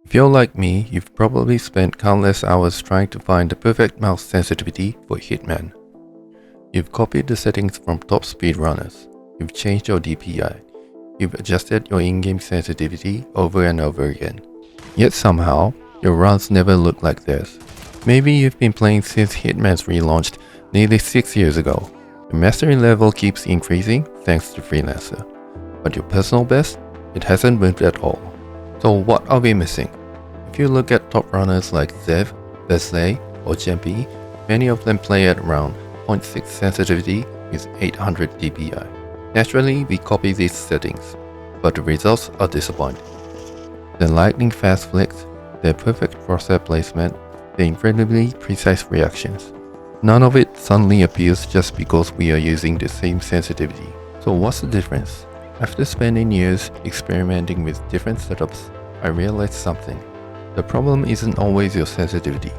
If you're like me, you've probably spent countless hours trying to find the perfect mouse sensitivity for Hitman. You've copied the settings from top speedrunners, you've changed your DPI, you've adjusted your in-game sensitivity over and over again. Yet somehow, your runs never look like this. Maybe you've been playing since Hitman's relaunched nearly 6 years ago. The mastery level keeps increasing thanks to Freelancer. But your personal best? It hasn't moved at all. So what are we missing? If you look at top runners like Zebu, Vezlaye or GenP, many of them play at around 0.6 sensitivity with 800 dpi. Naturally, we copy these settings, but the results are disappointing. The lightning fast flicks, their perfect crosshair placement, their incredibly precise reactions. None of it suddenly appears just because we are using the same sensitivity. So what's the difference? After spending years experimenting with different setups, I realized something. The problem isn't always your sensitivity.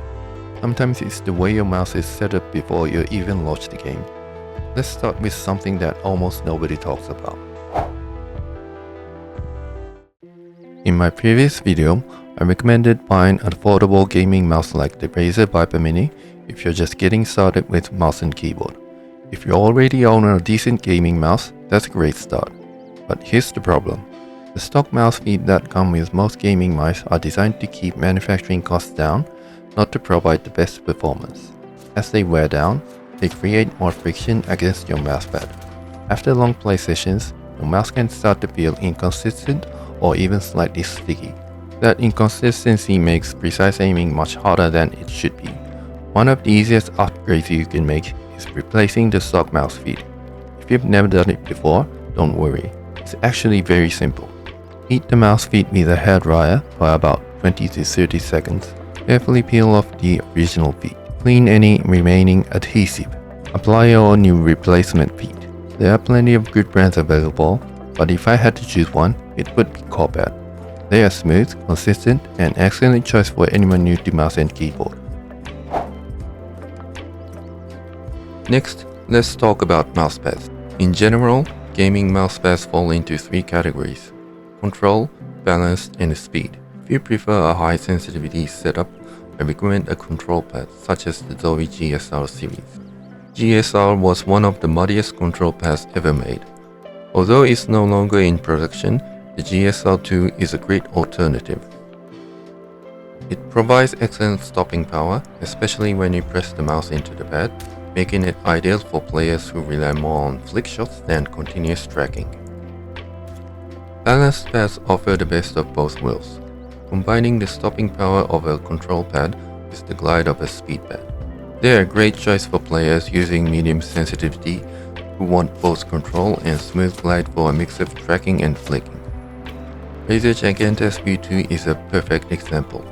Sometimes it's the way your mouse is set up before you even launch the game. Let's start with something that almost nobody talks about. In my previous video, I recommended buying an affordable gaming mouse like the Razer Viper Mini if you're just getting started with mouse and keyboard. If you already own a decent gaming mouse, that's a great start. But here's the problem. The stock mouse feet that come with most gaming mice are designed to keep manufacturing costs down, not to provide the best performance. As they wear down, they create more friction against your mousepad. After long play sessions, your mouse can start to feel inconsistent or even slightly sticky. That inconsistency makes precise aiming much harder than it should be. One of the easiest upgrades you can make is replacing the stock mouse feet. If you've never done it before, don't worry. It's actually very simple. Heat the mouse feet with a hairdryer for about 20 to 30 seconds. Carefully peel off the original feet. Clean any remaining adhesive. Apply your new replacement feet. There are plenty of good brands available, but if I had to choose one, it would be Corbat. They are smooth, consistent, and excellent choice for anyone new to mouse and keyboard. Next, let's talk about mousepads. In general, gaming mousepads fall into 3 categories: control, balance, and speed. If you prefer a high sensitivity setup, I recommend a control pad such as the Zoe GSR series. GSR was one of the muddiest control pads ever made. Although it's no longer in production, the GSR2 is a great alternative. It provides excellent stopping power, especially when you press the mouse into the pad, making it ideal for players who rely more on flick shots than continuous tracking. Balanced pads offer the best of both worlds, combining the stopping power of a control pad with the glide of a speed pad. They're a great choice for players using medium sensitivity who want both control and smooth glide for a mix of tracking and flicking. Razer Gigantes V2 is a perfect example.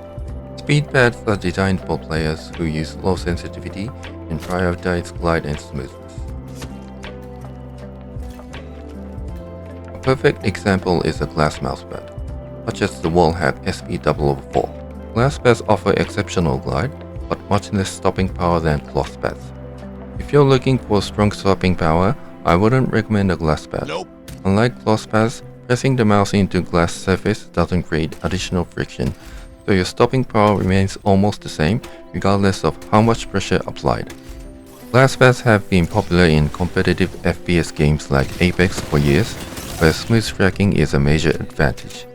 Speed pads are designed for players who use low sensitivity and prioritize glide and smoothness. A perfect example is a glass mousepad, such as the Wallhack SP004. Glass pads offer exceptional glide, but much less stopping power than cloth pads. If you're looking for strong stopping power, I wouldn't recommend a glass pad. Nope. Unlike cloth pads, pressing the mouse into glass surface doesn't create additional friction, so your stopping power remains almost the same regardless of how much pressure applied. Glass pads have been popular in competitive FPS games like Apex for years, where smooth tracking is a major advantage.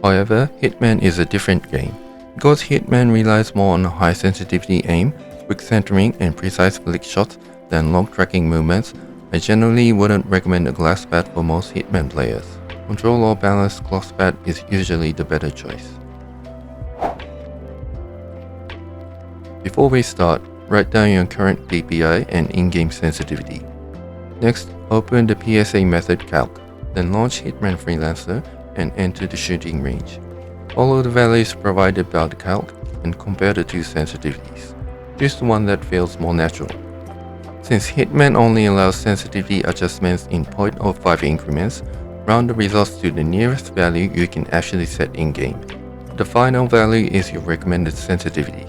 However, Hitman is a different game. Because Hitman relies more on high sensitivity aim, quick centering, and precise flick shots than long tracking movements, I generally wouldn't recommend a glass pad for most Hitman players. Control or balanced cloth pad is usually the better choice. Before we start, write down your current DPI and in-game sensitivity. Next, open the PSA method calc, then launch Hitman Freelancer and enter the shooting range. Follow the values provided by the calc and compare the 2 sensitivities. Choose the one that feels more natural. Since Hitman only allows sensitivity adjustments in 0.05 increments, round the results to the nearest value you can actually set in-game. The final value is your recommended sensitivity.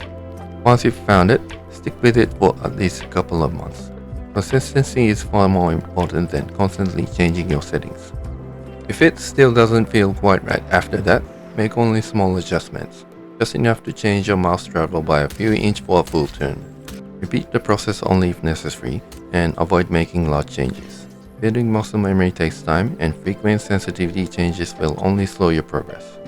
Once you've found it, stick with it for at least a couple of months. Consistency is far more important than constantly changing your settings. If it still doesn't feel quite right after that, Make only small adjustments, just enough to change your mouse travel by a few inches for a full turn. Repeat the process only if necessary, and avoid making large changes. Building muscle memory takes time, and frequent sensitivity changes will only slow your progress.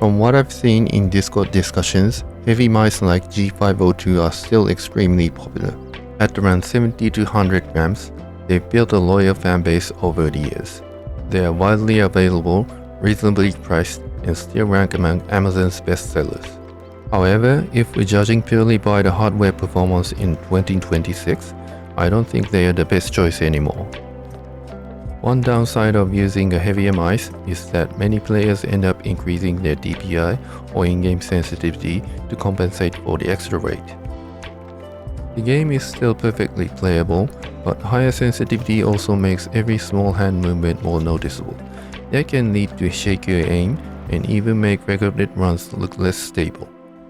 From what I've seen in Discord discussions, heavy mice like G502 are still extremely popular. At around 70 to 100 grams, they've built a loyal fanbase over the years. They are widely available, reasonably priced, and still rank among Amazon's best sellers. However, if we're judging purely by the hardware performance in 2026, I don't think they are the best choice anymore. One downside of using a heavier mice is that many players end up increasing their DPI or in-game sensitivity to compensate for the extra weight. The game is still perfectly playable, but higher sensitivity also makes every small hand movement more noticeable. That can lead to shakier aim and even make recorded runs look less stable.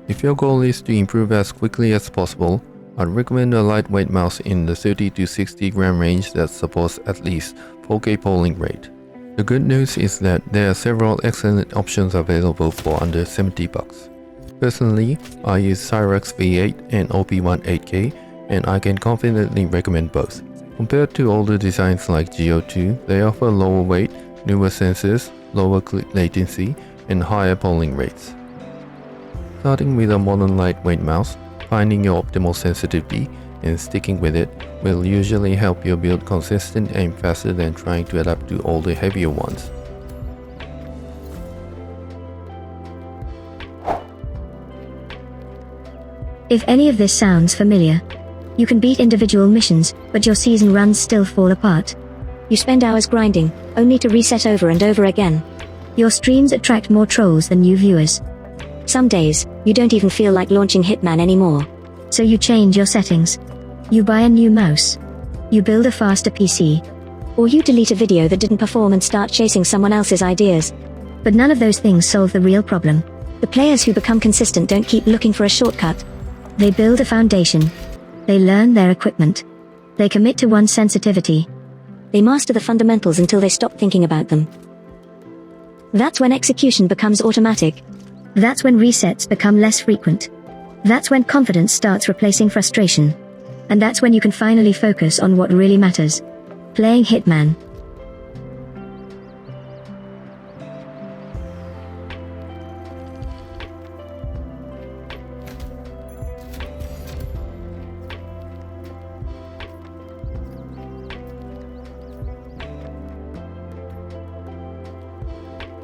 If your goal is to improve as quickly as possible, I'd recommend a lightweight mouse in the 30 to 60 gram range that supports at least 4K polling rate. The good news is that there are several excellent options available for under $70. Personally, I use Cyrax V8 and OP1 8K, and I can confidently recommend both. Compared to older designs like G02, they offer lower weight, newer sensors, lower click latency, and higher polling rates. Starting with a modern lightweight mouse, finding your optimal sensitivity and sticking with it will usually help you build consistent aim faster than trying to adapt to older heavier ones. If any of this sounds familiar, you can beat individual missions, but your season runs still fall apart. You spend hours grinding, only to reset over and over again. Your streams attract more trolls than new viewers. Some days, you don't even feel like launching Hitman anymore. So you change your settings. You buy a new mouse. You build a faster PC. Or you delete a video that didn't perform and start chasing someone else's ideas. But none of those things solve the real problem. The players who become consistent don't keep looking for a shortcut. They build a foundation. They learn their equipment. They commit to one sensitivity. They master the fundamentals until they stop thinking about them. That's when execution becomes automatic. That's when resets become less frequent. That's when confidence starts replacing frustration. And that's when you can finally focus on what really matters. Playing Hitman.